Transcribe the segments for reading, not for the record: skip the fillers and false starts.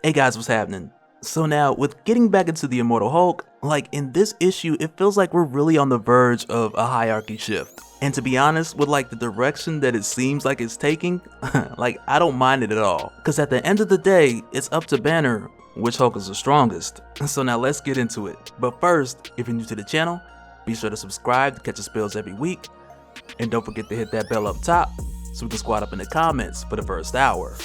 Hey guys, what's happening? So now, with getting back into the Immortal Hulk, like in this issue, it feels like we're really on the verge of a hierarchy shift. And to be honest, with like the direction that it seems like it's taking, like I don't mind it at all. Cause at the end of the day, it's up to Banner which Hulk is the strongest. So now let's get into it. But first, if you're new to the channel, be sure to subscribe to catch the spills every week. And don't forget to hit that bell up top so we can squad up in the comments for the first hour.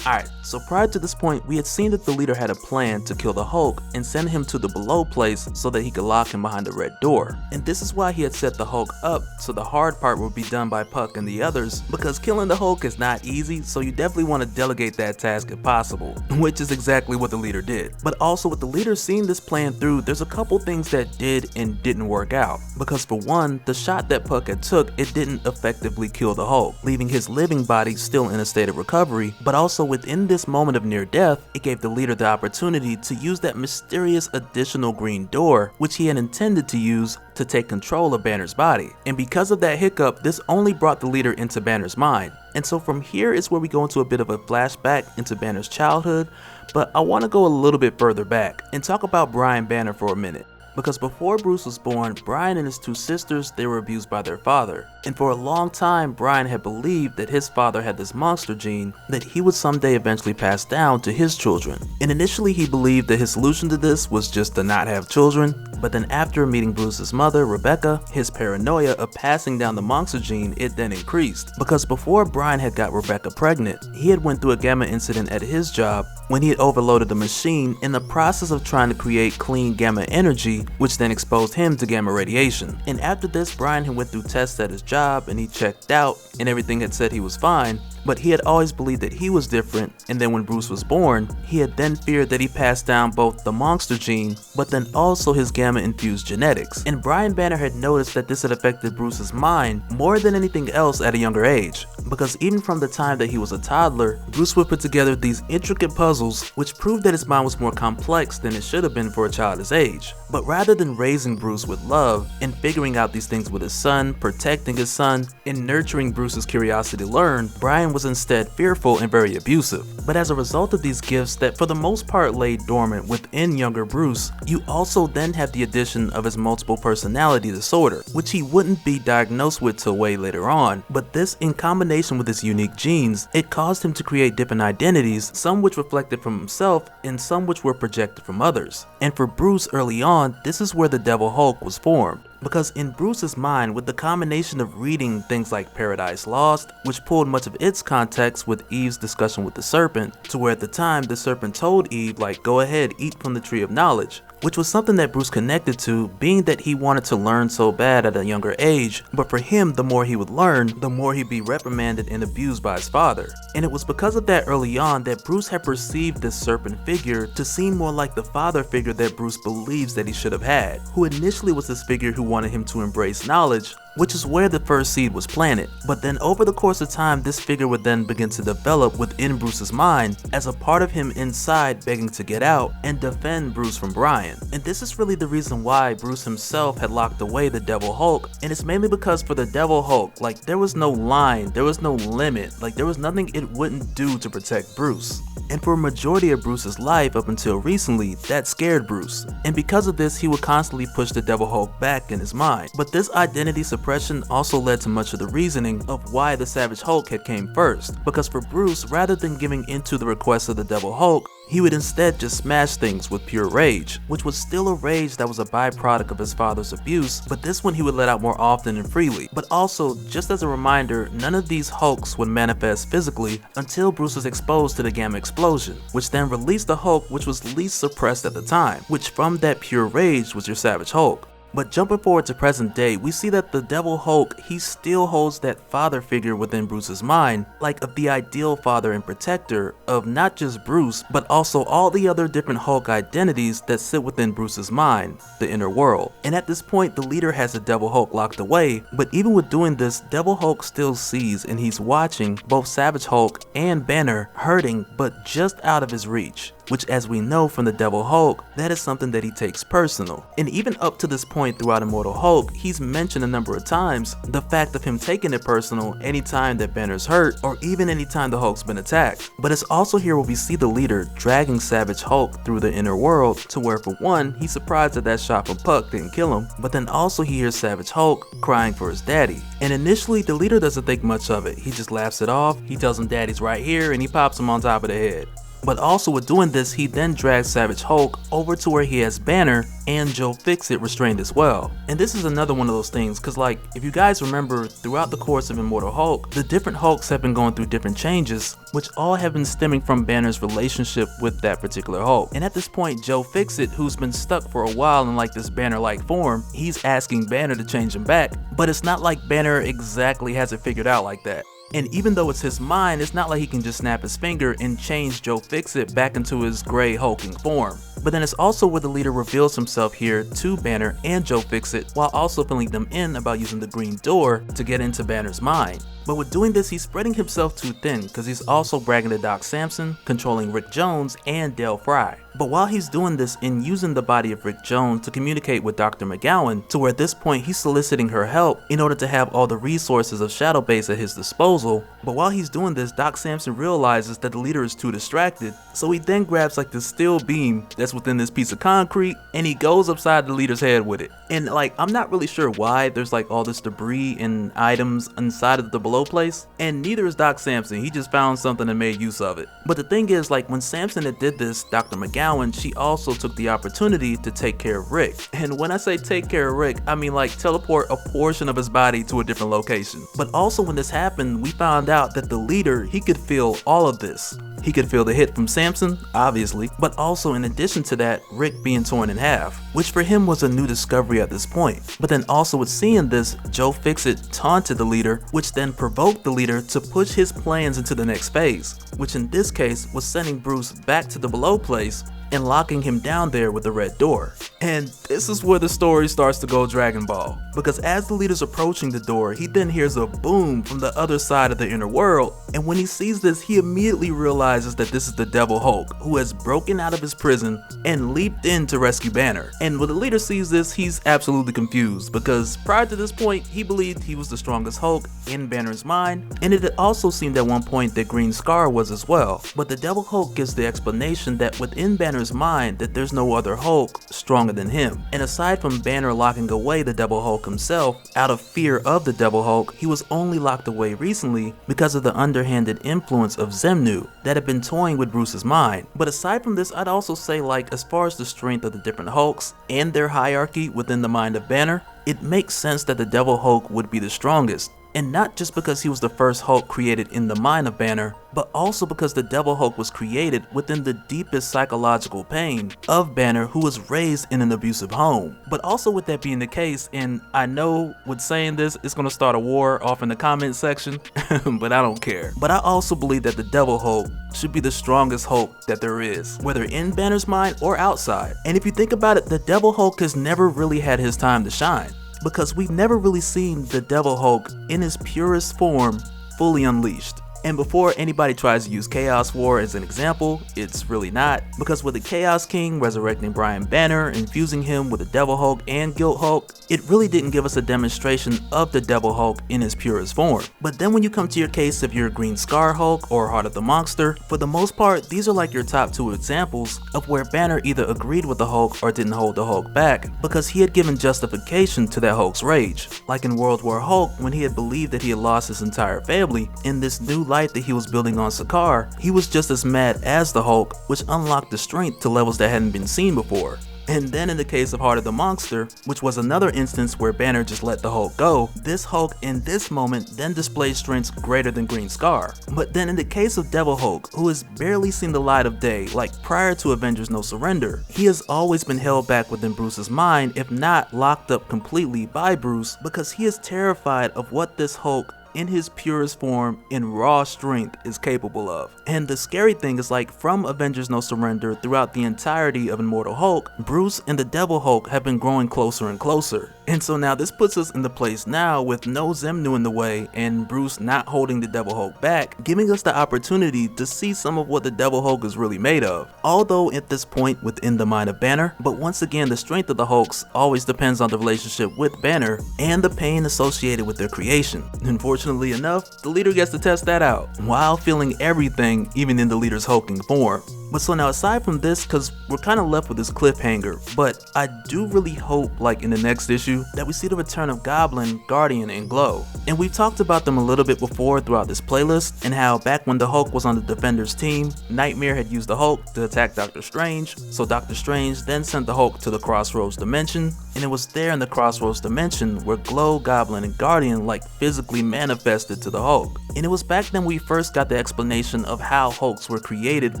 Alright, so prior to this point, we had seen that the leader had a plan to kill the Hulk and send him to the below place so that he could lock him behind the red door. And this is why he had set the Hulk up so the hard part would be done by Puck and the others, because killing the Hulk is not easy, so you definitely want to delegate that task if possible, which is exactly what the leader did. But also with the leader seeing this plan through, there's a couple things that did and didn't work out. Because for one, the shot that Puck had took, it didn't effectively kill the Hulk, leaving his living body still in a state of recovery, but also within this moment of near death, it gave the leader the opportunity to use that mysterious additional green door, which he had intended to use to take control of Banner's body. And because of that hiccup, this only brought the leader into Banner's mind. And so from here is where we go into a bit of a flashback into Banner's childhood, but I want to go a little bit further back and talk about Brian Banner for a minute. Because before Bruce was born, Brian and his two sisters, they were abused by their father. And for a long time, Brian had believed that his father had this monster gene that he would someday eventually pass down to his children. And initially he believed that his solution to this was just to not have children, but then after meeting Bruce's mother, Rebecca, his paranoia of passing down the monster gene, it then increased. Because before Brian had got Rebecca pregnant, he had went through a gamma incident at his job when he had overloaded the machine in the process of trying to create clean gamma energy, which then exposed him to gamma radiation. And after this, Brian had went through tests at his job and he checked out and everything had said he was fine, but he had always believed that he was different. And then when Bruce was born, he had then feared that he passed down both the monster gene, but then also his gamma infused genetics. And Brian Banner had noticed that this had affected Bruce's mind more than anything else at a younger age, because even from the time that he was a toddler, Bruce would put together these intricate puzzles which proved that his mind was more complex than it should have been for a child his age. But rather than raising Bruce with love and figuring out these things with his son, protecting his son, and nurturing Bruce's curiosity to learn, Brian was instead fearful and very abusive. But as a result of these gifts that for the most part lay dormant within younger Bruce, you also then have the addition of his multiple personality disorder, which he wouldn't be diagnosed with till way later on. But this, in combination with his unique genes, it caused him to create different identities, some which reflected from himself and some which were projected from others. And for Bruce early on, this is where the Devil Hulk was formed. Because in Bruce's mind, with the combination of reading things like Paradise Lost, which pulled much of its context with Eve's discussion with the serpent, to where at the time the serpent told Eve like, go ahead, eat from the tree of knowledge, which was something that Bruce connected to, being that he wanted to learn so bad at a younger age, but for him, the more he would learn, the more he'd be reprimanded and abused by his father. And it was because of that early on that Bruce had perceived this serpent figure to seem more like the father figure that Bruce believes that he should have had, who initially was this figure who wanted him to embrace knowledge, which is where the first seed was planted. But then over the course of time, this figure would then begin to develop within Bruce's mind as a part of him inside begging to get out and defend Bruce from Brian. And this is really the reason why Bruce himself had locked away the Devil Hulk, and it's mainly because for the Devil Hulk, like there was no line, there was no limit, like there was nothing it wouldn't do to protect Bruce. And for a majority of Bruce's life up until recently, that scared Bruce. And because of this, he would constantly push the Devil Hulk back in his mind. But this identity suppression also led to much of the reasoning of why the Savage Hulk had came first. Because for Bruce, rather than giving into the request of the Devil Hulk, he would instead just smash things with pure rage, which was still a rage that was a byproduct of his father's abuse, but this one he would let out more often and freely. But also, just as a reminder, none of these Hulks would manifest physically until Bruce was exposed to the Gamma Explosion, which then released the Hulk which was least suppressed at the time, which from that pure rage was your Savage Hulk. But jumping forward to present day, we see that the Devil Hulk, he still holds that father figure within Bruce's mind, like of the ideal father and protector of not just Bruce, but also all the other different Hulk identities that sit within Bruce's mind, the inner world. And at this point, the leader has the Devil Hulk locked away, but even with doing this, Devil Hulk still sees and he's watching both Savage Hulk and Banner hurting, but just out of his reach. which as we know from the Devil Hulk, that is something that he takes personal. And even up to this point throughout Immortal Hulk, he's mentioned a number of times the fact of him taking it personal anytime that Banner's hurt or even anytime the Hulk's been attacked. But it's also here where we see the leader dragging Savage Hulk through the inner world to where for one, he's surprised that that shot from Puck didn't kill him, but then also he hears Savage Hulk crying for his daddy. And initially the leader doesn't think much of it, he just laughs it off, he tells him daddy's right here and he pops him on top of the head. But also with doing this, he then drags Savage Hulk over to where he has Banner and Joe Fixit restrained as well. And this is another one of those things, cause like, if you guys remember, throughout the course of Immortal Hulk, the different Hulks have been going through different changes, which all have been stemming from Banner's relationship with that particular Hulk. And at this point, Joe Fixit, who's been stuck for a while in like this Banner-like form, he's asking Banner to change him back, but it's not like Banner exactly has it figured out like that. And even though it's his mind, it's not like he can just snap his finger and change Joe Fixit back into his gray hulking form. But then it's also where the leader reveals himself here to Banner and Joe Fixit while also filling them in about using the green door to get into Banner's mind. But with doing this, he's spreading himself too thin because he's also bragging to Doc Samson, controlling Rick Jones and Dale Fry. But while he's doing this and using the body of Rick Jones to communicate with Dr. McGowan, to where at this point he's soliciting her help in order to have all the resources of Shadow Base at his disposal. But while he's doing this, Doc Samson realizes that the leader is too distracted, so he then grabs like this steel beam that's within this piece of concrete and he goes upside the leader's head with it. And like, I'm not really sure why there's like all this debris and items inside of the below place, and neither is Doc Samson, he just found something and made use of it. But the thing is, like, when Samson had did this, Dr. McGowan, she also took the opportunity to take care of Rick. And when I say take care of Rick, I mean like teleport a portion of his body to a different location. But also when this happened, we found out that the leader, he could feel all of this. He could feel the hit from Samson, obviously, but also in addition to that, Rick being torn in half, which for him was a new discovery at this point. But then also with seeing this, Joe Fixit taunted the leader, which then provoked the leader to push his plans into the next phase, which in this case was sending Bruce back to the below place and locking him down there with the red door. And this is where the story starts to go Dragon Ball, because as the leader's approaching the door, he then hears a boom from the other side of the inner world, and when he sees this, he immediately realizes that this is the Devil Hulk, who has broken out of his prison and leaped in to rescue Banner. And when the leader sees this, he's absolutely confused, because prior to this point, he believed he was the strongest Hulk in Banner's mind, and it had also seemed at one point that Green Scar was as well. But the Devil Hulk gives the explanation that within Banner's mind that there's no other Hulk stronger than him. And aside from Banner locking away the Devil Hulk himself out of fear of the Devil Hulk, he was only locked away recently because of the underhanded influence of Xemnu that had been toying with Bruce's mind. But aside from this, I'd also say, like, as far as the strength of the different Hulks and their hierarchy within the mind of Banner, it makes sense that the Devil Hulk would be the strongest. And not just because he was the first Hulk created in the mind of Banner, but also because the Devil Hulk was created within the deepest psychological pain of Banner, who was raised in an abusive home. But also with that being the case, and I know with saying this, it's gonna start a war off in the comment section, but I don't care. But I also believe that the Devil Hulk should be the strongest Hulk that there is, whether in Banner's mind or outside. And if you think about it, the Devil Hulk has never really had his time to shine, because we've never really seen the Devil Hulk in his purest form fully unleashed. And before anybody tries to use Chaos War as an example, it's really not, because with the Chaos King resurrecting Brian Banner, infusing him with the Devil Hulk and Guilt Hulk, it really didn't give us a demonstration of the Devil Hulk in his purest form. But then when you come to your case of your Green Scar Hulk or Heart of the Monster, for the most part, these are like your top two examples of where Banner either agreed with the Hulk or didn't hold the Hulk back, because he had given justification to that Hulk's rage. Like in World War Hulk, when he had believed that he had lost his entire family, in this new life that he was building on Sakaar, he was just as mad as the Hulk, which unlocked the strength to levels that hadn't been seen before. And then in the case of Heart of the Monster, which was another instance where Banner just let the Hulk go, this Hulk in this moment then displays strengths greater than Green Scar. But then in the case of Devil Hulk, who has barely seen the light of day, like prior to Avengers No Surrender, he has always been held back within Bruce's mind, if not locked up completely by Bruce, because he is terrified of what this Hulk in his purest form and raw strength is capable of. And the scary thing is, like, from Avengers No Surrender throughout the entirety of Immortal Hulk, Bruce and the Devil Hulk have been growing closer and closer. And so now this puts us in the place now with no Xemnu in the way and Bruce not holding the Devil Hulk back, giving us the opportunity to see some of what the Devil Hulk is really made of. Although at this point within the mind of Banner, but once again the strength of the Hulks always depends on the relationship with Banner and the pain associated with their creation. Unfortunately enough, the leader gets to test that out, while feeling everything even in the leader's hulking form. But so now aside from this, because we're kind of left with this cliffhanger, but I do really hope, like in the next issue, that we see the return of Goblin, Guardian, and Glow. And we've talked about them a little bit before throughout this playlist, and how back when the Hulk was on the Defenders team, Nightmare had used the Hulk to attack Doctor Strange, so Doctor Strange then sent the Hulk to the Crossroads Dimension, and it was there in the Crossroads Dimension where Glow, Goblin, and Guardian like physically manifested to the Hulk. And it was back then we first got the explanation of how Hulks were created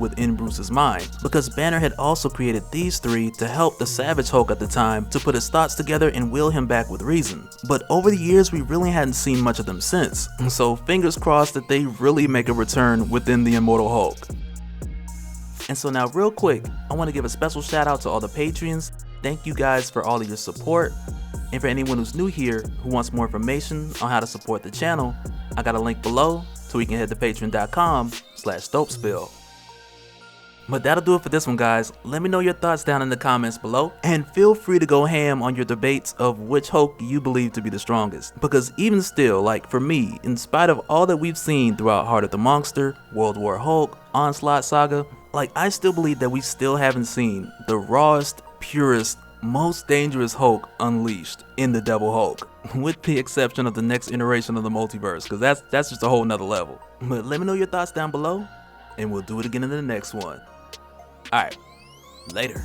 within Bruce's mind, because Banner had also created these three to help the Savage Hulk at the time to put his thoughts together and will him back with reason. But over the years we really hadn't seen much of them since, so fingers crossed that they really make a return within the Immortal Hulk. And so now real quick, I want to give a special shout out to all the Patreons. Thank you guys for all of your support, and for anyone who's new here who wants more information on how to support the channel, I got a link below so you can head to patreon.com/dopespill. But that'll do it for this one, guys. Let me know your thoughts down in the comments below, and feel free to go ham on your debates of which Hulk you believe to be the strongest. Because even still, like for me, in spite of all that we've seen throughout Heart of the Monster, World War Hulk, Onslaught Saga, like I still believe that we still haven't seen the rawest, purest, most dangerous Hulk unleashed in the Devil Hulk, with the exception of the next iteration of the multiverse, because that's just a whole nother level. But let me know your thoughts down below, and we'll do it again in the next one. Alright, later.